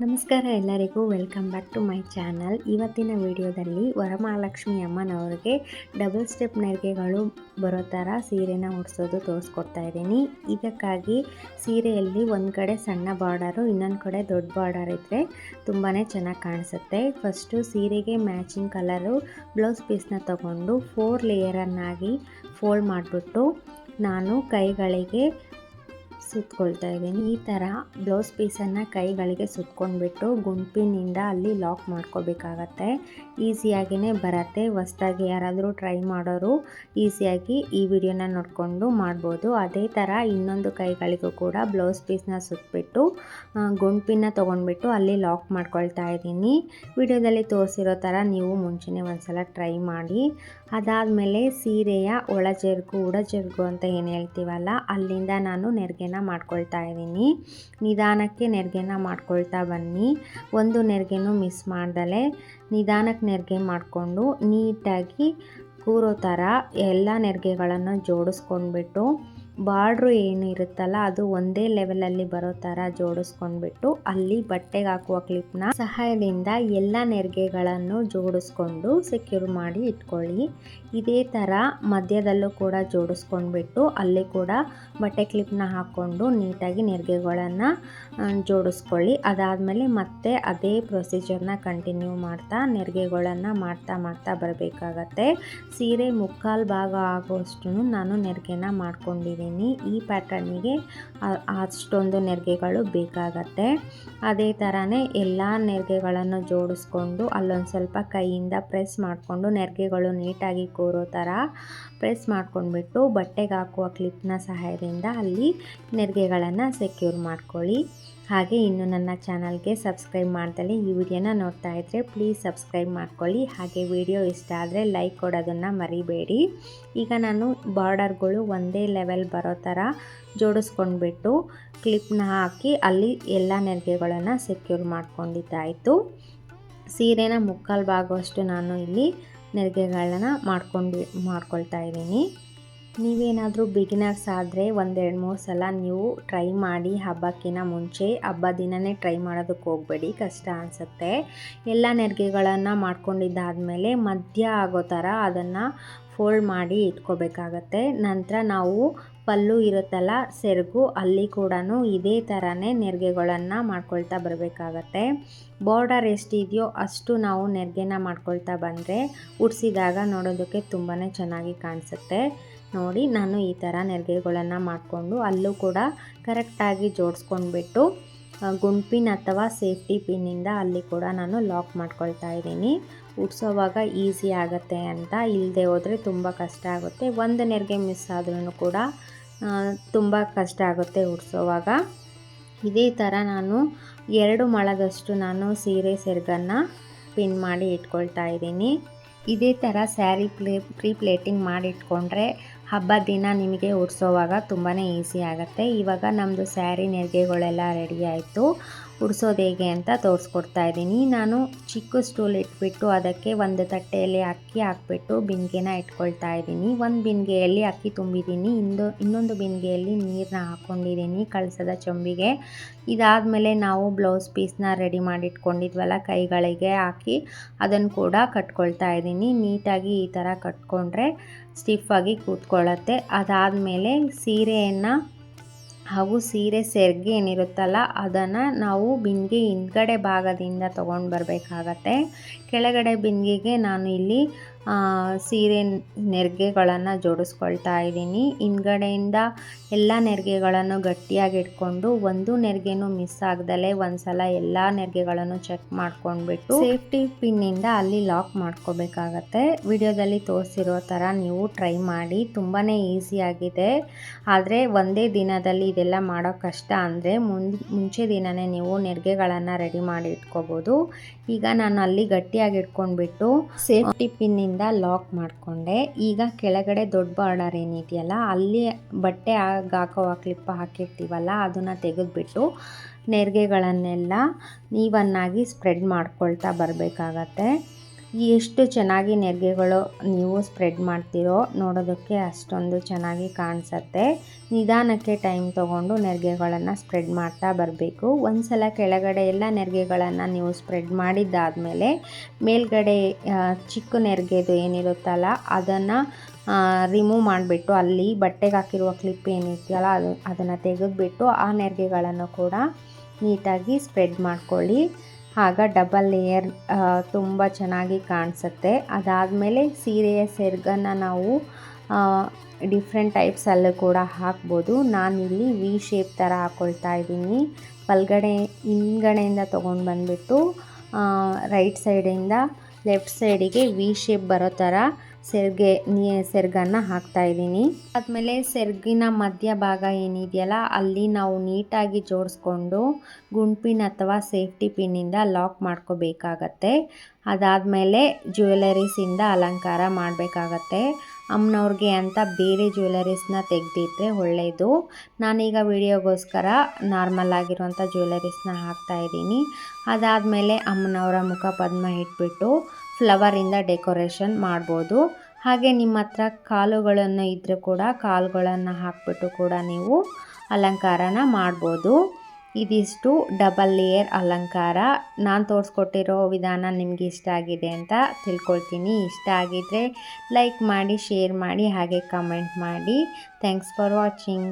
ನಮಸ್ಕಾರ ಎಲ್ಲರಿಗೂ, welcome back to my channel. ಇವತ್ತಿನ ವಿಡಿಯೋದಲ್ಲಿ ವರಮಹಾಲಕ್ಷ್ಮಿ ಅಮ್ಮನವ್ರಿಗೆ ಡಬಲ್ ಸ್ಟೆಪ್ ನೆರಿಗೆಗಳು ಬರೋ ಥರ ಸೀರೆನ ಉಡಿಸೋದು ತೋರಿಸ್ಕೊಡ್ತಾ ಇದ್ದೀನಿ. ಇದಕ್ಕಾಗಿ ಸೀರೆಯಲ್ಲಿ ಒಂದು ಕಡೆ ಸಣ್ಣ ಬಾರ್ಡರು, ಇನ್ನೊಂದು ಕಡೆ ದೊಡ್ಡ ಬಾರ್ಡರ್ ಇದ್ದರೆ ತುಂಬಾ ಚೆನ್ನಾಗಿ ಕಾಣಿಸುತ್ತೆ. ಫಸ್ಟು ಸೀರೆಗೆ ಮ್ಯಾಚಿಂಗ್ ಕಲರು ಬ್ಲೌಸ್ ಪೀಸ್ನ ತೊಗೊಂಡು 4 ಲೇಯರನ್ನಾಗಿ ಫೋಲ್ಡ್ ಮಾಡಿಬಿಟ್ಟು ನಾನು ಕೈಗಳಿಗೆ ಸುತ್ಕೊಳ್ತಾ ಇದ್ದೀನಿ. ಈ ಥರ ಬ್ಲೌಸ್ ಪೀಸನ್ನು ಕೈಗಳಿಗೆ ಸುತ್ಕೊಂಡ್ಬಿಟ್ಟು ಗುಂಪಿನಿಂದ ಅಲ್ಲಿ ಲಾಕ್ ಮಾಡ್ಕೋಬೇಕಾಗತ್ತೆ. ಈಸಿಯಾಗಿಯೇ ಬರುತ್ತೆ. ಹೊಸ್ದಾಗಿ ಯಾರಾದರೂ ಟ್ರೈ ಮಾಡೋರು ಈಸಿಯಾಗಿ ಈ ವಿಡಿಯೋನ ನೋಡಿಕೊಂಡು ಮಾಡ್ಬೋದು. ಅದೇ ಥರ ಇನ್ನೊಂದು ಕೈಗಳಿಗೂ ಕೂಡ ಬ್ಲೌಸ್ ಪೀಸ್ನ ಸುತ್ತಬಿಟ್ಟು ಗುಂಪಿನ ತೊಗೊಂಡ್ಬಿಟ್ಟು ಅಲ್ಲಿ ಲಾಕ್ ಮಾಡ್ಕೊಳ್ತಾ ಇದ್ದೀನಿ. ವಿಡಿಯೋದಲ್ಲಿ ತೋರಿಸಿರೋ ಥರ ನೀವು ಮುಂಚೆನೇ ಒಂದ್ಸಲ ಟ್ರೈ ಮಾಡಿ. ಅದಾದಮೇಲೆ ಸೀರೆಯ ಒಳಜೆರ್ಗು ಉಡಜೆರ್ಗು ಅಂತ ಏನು ಹೇಳ್ತೀವಲ್ಲ, ಅಲ್ಲಿಂದ ನಾನು ನೆರಿಗೆನ ಮಾಡ್ಕೊಳ್ತಾ ಇದ್ದೀನಿ. ನಿಧಾನಕ್ಕೆ ನೆರಿಗೆನ ಮಾಡ್ಕೊಳ್ತಾ ಬನ್ನಿ. ಒಂದು ನೆರಿಗೆನೂ ಮಿಸ್ ಮಾಡ್ದಲೆ ನಿಧಾನಕ್ಕೆ ನೆರಿಗೆ ಮಾಡಿಕೊಂಡು ನೀಟಾಗಿ ಕೂರೋ ಥರ ಎಲ್ಲ ನೆರಿಗೆಗಳನ್ನು ಜೋಡಿಸ್ಕೊಂಡ್ಬಿಟ್ಟು ಬಾರ್ಡ್ರು ಏನು ಇರುತ್ತಲ್ಲ ಅದು ಒಂದೇ ಲೆವೆಲಲ್ಲಿ ಬರೋ ಥರ ಜೋಡಿಸ್ಕೊಂಡ್ಬಿಟ್ಟು ಅಲ್ಲಿ ಬಟ್ಟೆಗೆ ಹಾಕುವ ಕ್ಲಿಪ್ನ ಸಹಾಯದಿಂದ ಎಲ್ಲ ನೆರಿಗೆಗಳನ್ನು ಜೋಡಿಸ್ಕೊಂಡು ಸೆಕ್ಯೂರ್ ಮಾಡಿ ಇಟ್ಕೊಳ್ಳಿ. ಇದೇ ಥರ ಮಧ್ಯದಲ್ಲೂ ಕೂಡ ಜೋಡಿಸ್ಕೊಂಡ್ಬಿಟ್ಟು ಅಲ್ಲಿ ಕೂಡ ಬಟ್ಟೆ ಕ್ಲಿಪ್ನ ಹಾಕ್ಕೊಂಡು ನೀಟಾಗಿ ನೆರಿಗೆಗಳನ್ನು ಜೋಡಿಸ್ಕೊಳ್ಳಿ. ಅದಾದಮೇಲೆ ಮತ್ತೆ ಅದೇ ಪ್ರೊಸೀಜರ್ನ ಕಂಟಿನ್ಯೂ ಮಾಡ್ತಾ ನೆರಿಗೆಗಳನ್ನು ಮಾಡ್ತಾ ಬರಬೇಕಾಗತ್ತೆ. ಸೀರೆ ಮುಕ್ಕಾಲು ಭಾಗ ಆಗುವಷ್ಟು ನಾನು ನೆರಿಗೆನ ಮಾಡ್ಕೊಂಡಿದ್ದೀನಿ. ಈ ಪ್ಯಾಟರ್ನಿಗೆ ಅಷ್ಟೊಂದು ನೆರಿಗೆಗಳು ಬೇಕಾಗತ್ತೆ. ಅದೇ ಥರನೇ ಎಲ್ಲ ನೆರಿಗೆಗಳನ್ನು ಜೋಡಿಸ್ಕೊಂಡು ಅಲ್ಲೊಂದು ಸ್ವಲ್ಪ ಕೈಯಿಂದ ಪ್ರೆಸ್ ಮಾಡಿಕೊಂಡು ನೆರಿಗೆಗಳು ನೀಟಾಗಿ ಕೂರೋ ಥರ ಪ್ರೆಸ್ ಮಾಡ್ಕೊಂಡ್ಬಿಟ್ಟು ಬಟ್ಟೆಗೆ ಹಾಕುವ ಕ್ಲಿಪ್ನ ಸಹಾಯದಿಂದ ಅಲ್ಲಿ ನೆರಿಗೆಗಳನ್ನು ಸೆಕ್ಯೂರ್ ಮಾಡ್ಕೊಳ್ಳಿ. ಹಾಗೆ ಇನ್ನು ನನ್ನ ಚಾನಲ್ಗೆ ಸಬ್ಸ್ಕ್ರೈಬ್ ಮಾಡ್ದಲ್ಲಿ ಈ ವಿಡಿಯೋನ ನೋಡ್ತಾ ಇದ್ದರೆ ಪ್ಲೀಸ್ ಸಬ್ಸ್ಕ್ರೈಬ್ ಮಾಡ್ಕೊಳ್ಳಿ. ಹಾಗೆ ವಿಡಿಯೋ ಇಷ್ಟ ಆದರೆ ಲೈಕ್ ಕೊಡೋದನ್ನು ಮರಿಬೇಡಿ. ಈಗ ನಾನು ಬಾರ್ಡರ್ಗಳು ಒಂದೇ ಲೆವೆಲ್ ಬರೋ ಥರ ಜೋಡಿಸ್ಕೊಂಡ್ಬಿಟ್ಟು ಕ್ಲಿಪ್ನ ಹಾಕಿ ಅಲ್ಲಿ ಎಲ್ಲ ನೆರಿಗೆಗಳನ್ನು ಸೆಕ್ಯೂರ್ ಮಾಡ್ಕೊಂಡಿದ್ದಾಯಿತು. ಸೀರೆನ ಮುಕ್ಕಾಲು ಭಾಗವಷ್ಟು ನಾನು ಇಲ್ಲಿ ನೆರಿಗೆಗಳನ್ನ ಮಾಡ್ಕೊಳ್ತಾ ಇದ್ದೀನಿ. ನೀವೇನಾದರೂ ಬಿಗಿನರ್ಸ್ ಆದರೆ 1-2-3 ಸಲ ನೀವು ಟ್ರೈ ಮಾಡಿ. ಹಬ್ಬಕ್ಕಿಂತ ಮುಂಚೆ ಹಬ್ಬ ದಿನವೇ ಟ್ರೈ ಮಾಡೋದಕ್ಕೆ ಹೋಗಬೇಡಿ, ಕಷ್ಟ ಅನಿಸುತ್ತೆ. ಎಲ್ಲ ನೆರಿಗೆಗಳನ್ನು ಮಾಡ್ಕೊಂಡಿದ್ದಾದಮೇಲೆ ಮಧ್ಯ ಆಗೋ ಥರ ಅದನ್ನು ಫೋಲ್ಡ್ ಮಾಡಿ ಇಟ್ಕೋಬೇಕಾಗತ್ತೆ. ನಂತರ ನಾವು ಪಲ್ಲು ಇರುತ್ತಲ್ಲ ಸೆರಗು, ಅಲ್ಲಿ ಕೂಡ ಇದೇ ಥರನೇ ನೆರಿಗೆಗಳನ್ನು ಮಾಡ್ಕೊಳ್ತಾ ಬರಬೇಕಾಗತ್ತೆ. ಬಾರ್ಡರ್ ಎಷ್ಟಿದೆಯೋ ಅಷ್ಟು ನಾವು ನೆರಿಗೆನ ಮಾಡ್ಕೊಳ್ತಾ ಬಂದರೆ ಉಡಿಸಿದಾಗ ನೋಡೋದಕ್ಕೆ ತುಂಬಾ ಚೆನ್ನಾಗಿ ಕಾಣಿಸುತ್ತೆ. ನೋಡಿ, ನಾನು ಈ ಥರ ನೆರಿಗೆಗಳನ್ನು ಮಾಡಿಕೊಂಡು ಅಲ್ಲೂ ಕೂಡ ಕರೆಕ್ಟಾಗಿ ಜೋಡಿಸ್ಕೊಂಡ್ಬಿಟ್ಟು ಗುಂಪಿನ ಅಥವಾ ಸೇಫ್ಟಿ ಪಿನ್ನಿಂದ ಅಲ್ಲಿ ಕೂಡ ನಾನು ಲಾಕ್ ಮಾಡ್ಕೊಳ್ತಾ ಇದ್ದೀನಿ. ಉಡ್ಸೋವಾಗ ಈಸಿ ಆಗುತ್ತೆ ಅಂತ, ಇಲ್ಲದೆ ಹೋದರೆ ತುಂಬ ಕಷ್ಟ ಆಗುತ್ತೆ. ಒಂದು ನೆರಿಗೆ ಮಿಸ್ ಆದ್ರೂ ಕೂಡ ತುಂಬ ಕಷ್ಟ ಆಗುತ್ತೆ ಉಡ್ಸೋವಾಗ. ಇದೇ ಥರ ನಾನು 2 ಮೊಳದಷ್ಟು ನಾನು ಸೀರೆ ಸೆರಗನ್ನು ಪಿನ್ ಮಾಡಿ ಇಟ್ಕೊಳ್ತಾ ಇದ್ದೀನಿ. ಇದೇ ಥರ ಸ್ಯಾರಿ ಪ್ರೀ ಪ್ಲೇಟಿಂಗ್ ಮಾಡಿ ಇಟ್ಕೊಂಡ್ರೆ ಹಬ್ಬ ದಿನ ನಿಮಗೆ ಉಡ್ಸೋವಾಗ ತುಂಬಾ ಈಸಿ ಆಗುತ್ತೆ. ಇವಾಗ ನಮ್ಮದು ಸ್ಯಾರಿ ನೆರಿಗೆಗಳೆಲ್ಲ ರೆಡಿ ಆಯಿತು. ಉಡ್ಸೋದು ಹೇಗೆ ಅಂತ ತೋರಿಸ್ಕೊಡ್ತಾ ಇದ್ದೀನಿ. ನಾನು ಚಿಕ್ಕ ಸ್ಟೂಲ್ ಇಟ್ಬಿಟ್ಟು ಅದಕ್ಕೆ ಒಂದು ತಟ್ಟೆಯಲ್ಲಿ ಅಕ್ಕಿ ಹಾಕ್ಬಿಟ್ಟು ಬಿಂದಿಗೆನ ಇಟ್ಕೊಳ್ತಾ ಇದ್ದೀನಿ. ಒಂದು ಬಿಂದಿಗೆಯಲ್ಲಿ ಅಕ್ಕಿ ತುಂಬಿದ್ದೀನಿ, ಇನ್ನೊಂದು ಬಿಂದಿಗೆಯಲ್ಲಿ ನೀರನ್ನ ಹಾಕ್ಕೊಂಡಿದ್ದೀನಿ ಕಳಸದ ಚೊಂಬಿಗೆ. ಇದಾದಮೇಲೆ ನಾವು ಬ್ಲೌಸ್ ಪೀಸ್ನ ರೆಡಿ ಮಾಡಿ ಇಟ್ಕೊಂಡಿದ್ವಲ್ಲ ಕೈಗಳಿಗೆ ಹಾಕಿ ಅದನ್ನು ಕೂಡ ಕಟ್ಕೊಳ್ತಾ ಇದ್ದೀನಿ. ನೀಟಾಗಿ ಈ ಥರ ಕಟ್ಕೊಂಡ್ರೆ ಸ್ಟಿಫಾಗಿ ಕೂತ್ಕೊಳ್ಳುತ್ತೆ. ಅದಾದಮೇಲೆ ಸೀರೆಯನ್ನು ಹಾಗೂ ಸೀರೆ ಸೆರಗು ಏನಿರುತ್ತಲ್ಲ ಅದನ್ನು ನಾವು ಬಿಂದಿಗೆ ಹಿಂದ್ಗಡೆ ಭಾಗದಿಂದ ತೊಗೊಂಡು ಬರಬೇಕಾಗತ್ತೆ. ಕೆಳಗಡೆ ಬಿಂದಿಗೆಗೆ ನಾನು ಇಲ್ಲಿ ಸೀರೆ ನೆರಿಗೆಗಳನ್ನು ಜೋಡಿಸ್ಕೊಳ್ತಾ ಇದ್ದೀನಿ. ಹಿಂದ್ಗಡೆಯಿಂದ ಎಲ್ಲ ನೆರಿಗೆಗಳನ್ನು ಗಟ್ಟಿಯಾಗಿ ಇಟ್ಕೊಂಡು ಒಂದು ನೆರಿಗೆನೂ ಮಿಸ್ ಆಗದಲ್ಲೇ ಒಂದು ಸಲ ಎಲ್ಲ ನೆರಿಗೆಗಳನ್ನು ಚೆಕ್ ಮಾಡ್ಕೊಂಡ್ಬಿಟ್ಟು ಸೇಫ್ಟಿ ಪಿನ್ನಿಂದ ಅಲ್ಲಿ ಲಾಕ್ ಮಾಡ್ಕೋಬೇಕಾಗತ್ತೆ. ವಿಡಿಯೋದಲ್ಲಿ ತೋರಿಸಿರೋ ಥರ ನೀವು ಟ್ರೈ ಮಾಡಿ, ತುಂಬಾ ಈಸಿಯಾಗಿದೆ. ಆದರೆ ಒಂದೇ ದಿನದಲ್ಲಿ ಇದೆಲ್ಲ ಮಾಡೋ ಕಷ್ಟ ಅಂದರೆ ಮುಂಚೆ ದಿನವೇ ನೀವು ನೆರಿಗೆಗಳನ್ನು ರೆಡಿ ಮಾಡಿ ಇಟ್ಕೋಬೋದು. ಈಗ ನಾನು ಅಲ್ಲಿ ಗಟ್ಟಿಯಾಗಿ ಇಟ್ಕೊಂಡ್ಬಿಟ್ಟು ಸೇಫ್ಟಿ ಪಿನ್ನಿಂದ ಲಾಕ್ ಮಾಡಿಕೊಂಡೆ. ಈಗ ಕೆಳಗಡೆ ದೊಡ್ಡ ಬಾರ್ಡರ್ ಏನಿದೆಯಲ್ಲ ಅಲ್ಲಿ ಬಟ್ಟೆ ಹಾಕೋ ಕ್ಲಿಪ್ ಹಾಕಿರ್ತೀವಲ್ಲ ಅದನ್ನು ತೆಗೆದುಬಿಟ್ಟು ನೆರಿಗೆಗಳನ್ನೆಲ್ಲ ನೀವನ್ನಾಗಿ ಸ್ಪ್ರೆಡ್ ಮಾಡ್ಕೊಳ್ತಾ ಬರಬೇಕಾಗತ್ತೆ. ಎಷ್ಟು ಚೆನ್ನಾಗಿ ನೆರಿಗೆಗಳು ನೀವು ಸ್ಪ್ರೆಡ್ ಮಾಡ್ತೀರೋ ನೋಡೋದಕ್ಕೆ ಅಷ್ಟೊಂದು ಚೆನ್ನಾಗಿ ಕಾಣಿಸುತ್ತೆ. ನಿಧಾನಕ್ಕೆ ಟೈಮ್ ತೊಗೊಂಡು ನೆರಿಗೆಗಳನ್ನು ಸ್ಪ್ರೆಡ್ ಮಾಡ್ತಾ ಬರಬೇಕು. ಒಂದು ಸಲ ಕೆಳಗಡೆ ಎಲ್ಲ ನೆರಿಗೆಗಳನ್ನು ನೀವು ಸ್ಪ್ರೆಡ್ ಮಾಡಿದ್ದಾದಮೇಲೆ ಮೇಲ್ಗಡೆ ಚಿಕ್ಕ ನೆರಿಗೆದು ಏನಿರುತ್ತಲ್ಲ ಅದನ್ನು ರಿಮೂವ್ ಮಾಡಿಬಿಟ್ಟು ಅಲ್ಲಿ ಬಟ್ಟೆಗೆ ಹಾಕಿರುವ ಕ್ಲಿಪ್ ಏನಿದೆಯಲ್ಲ ಅದನ್ನು ತೆಗೆದುಬಿಟ್ಟು ಆ ನೆರಿಗೆಗಳನ್ನು ಕೂಡ ನೀಟಾಗಿ ಸ್ಪ್ರೆಡ್ ಮಾಡ್ಕೊಳ್ಳಿ. ಆಗ ಡಬಲ್ ಲೇಯರ್ ತುಂಬ ಚೆನ್ನಾಗಿ ಕಾಣಿಸುತ್ತೆ. ಅದಾದಮೇಲೆ ಸೀರೆಯ ಸೆರಗನ್ನು ನಾವು ಡಿಫ್ರೆಂಟ್ ಟೈಪ್ಸಲ್ಲೂ ಕೂಡ ಹಾಕ್ಬೋದು. ನಾನಿಲ್ಲಿ ವಿ ಶೇಪ್ ಥರ ಹಾಕ್ಕೊಳ್ತಾ ಇದ್ದೀನಿ. ಹಿಂದ್ಗಡೆಯಿಂದ ತೊಗೊಂಡು ಬಂದುಬಿಟ್ಟು ರೈಟ್ ಸೈಡಿಂದ ಲೆಫ್ಟ್ ಸೈಡಿಗೆ ವಿ ಶೇಪ್ ಬರೋ ಥರ ಸೆರಗನ್ನು ಹಾಕ್ತಾಯಿದ್ದೀನಿ. ಆದಮೇಲೆ ಸೆರಗಿನ ಮಧ್ಯಭಾಗ ಏನಿದೆಯಲ್ಲ ಅಲ್ಲಿ ನಾವು ನೀಟಾಗಿ ಜೋಡಿಸ್ಕೊಂಡು ಗುಂಡ್ಪಿನ್ ಅಥವಾ ಸೇಫ್ಟಿ ಪಿನ್ನಿಂದ ಲಾಕ್ ಮಾಡ್ಕೋಬೇಕಾಗತ್ತೆ. ಅದಾದಮೇಲೆ ಜ್ಯುವೆಲರೀಸಿಂದ ಅಲಂಕಾರ ಮಾಡಬೇಕಾಗತ್ತೆ. ಅಮ್ಮನವ್ರಿಗೆ ಅಂತ ಬೇರೆ ಜ್ಯುವೆಲರೀಸ್ನ ತೆಗೆದಿಟ್ಟರೆ ಒಳ್ಳೆಯದು. ನಾನೀಗ ವಿಡಿಯೋಗೋಸ್ಕರ ನಾರ್ಮಲ್ ಆಗಿರುವಂಥ ಜ್ಯುವೆಲರೀಸ್ನ ಹಾಕ್ತಾಯಿದ್ದೀನಿ. ಅದಾದಮೇಲೆ ಅಮ್ಮನವರ ಮುಖ ಪದ್ಮ ಇಟ್ಬಿಟ್ಟು ಫ್ಲವರಿಂದ ಡೆಕೋರೇಷನ್ ಮಾಡ್ಬೋದು. ಹಾಗೆ ನಿಮ್ಮ ಹತ್ರ ಕಾಲುಗಳನ್ನು ಇದ್ದರೆ ಕೂಡ ಕಾಲುಗಳನ್ನು ಹಾಕ್ಬಿಟ್ಟು ಕೂಡ ನೀವು ಅಲಂಕಾರನ ಮಾಡ್ಬೋದು. ಇದಿಷ್ಟು ಡಬಲ್ ಲೇಯರ್ ಅಲಂಕಾರ. ನಾನು ತೋರಿಸ್ಕೊಟ್ಟಿರೋ ವಿಧಾನ ನಿಮಗೆ ಇಷ್ಟ ಆಗಿದೆ ಅಂತ ತಿಳ್ಕೊಳ್ತೀನಿ. ಇಷ್ಟ ಆಗಿದ್ದರೆ ಲೈಕ್ ಮಾಡಿ, ಶೇರ್ ಮಾಡಿ, ಹಾಗೆ ಕಮೆಂಟ್ ಮಾಡಿ. Thanks for watching.